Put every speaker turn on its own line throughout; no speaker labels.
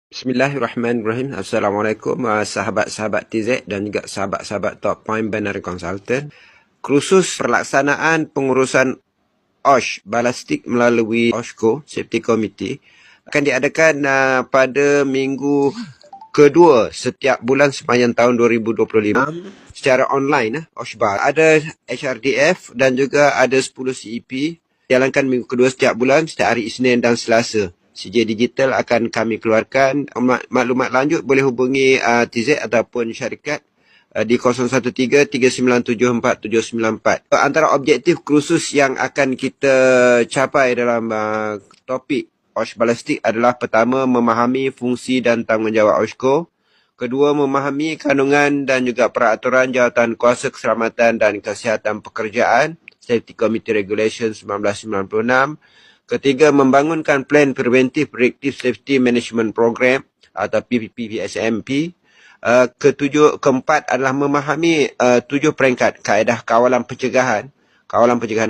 Bismillahirrahmanirrahim. Assalamualaikum sahabat-sahabat TZ dan juga sahabat-sahabat Top Point Binary Consultant. Kursus pelaksanaan pengurusan OSH balastik melalui OSHCO Safety Committee akan diadakan pada minggu kedua setiap bulan sepanjang tahun 2025 secara online. OSHBA ada HRDF dan juga ada 10 CEP jalankan minggu kedua setiap bulan setiap hari Isnin dan Selasa. CJ Digital akan kami keluarkan. Maklumat lanjut boleh hubungi TZ ataupun syarikat di 013-397-4794. Antara objektif kursus yang akan kita capai dalam topik OSH balastik adalah pertama, memahami fungsi dan tanggungjawab OSHCO. Kedua, memahami kandungan dan juga peraturan Jawatan Kuasa Keselamatan dan Kesihatan Pekerjaan Safety Committee Regulation 1996. Ketiga, membangunkan Plan Preventive Predictive Safety Management Program atau PPSMP. Keempat adalah memahami 7 peringkat kaedah kawalan pencegahan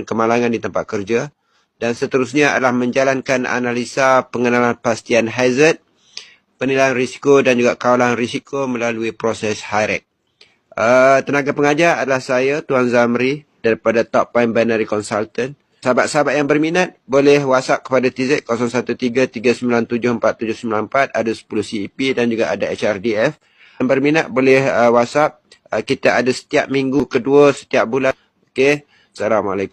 kemalangan di tempat kerja. Dan seterusnya adalah menjalankan analisa pengenalan pastian hazard, penilaian risiko dan juga kawalan risiko melalui proses HIREC. Tenaga pengajar adalah saya, Tuan Zamri daripada Top Point Binary Consultant. Sahabat-sahabat yang berminat boleh WhatsApp kepada TZ 013-397-4794, ada 10 CEP dan juga ada HRDF. Yang berminat boleh WhatsApp. Kita ada setiap minggu kedua setiap bulan. Okey. Assalamualaikum.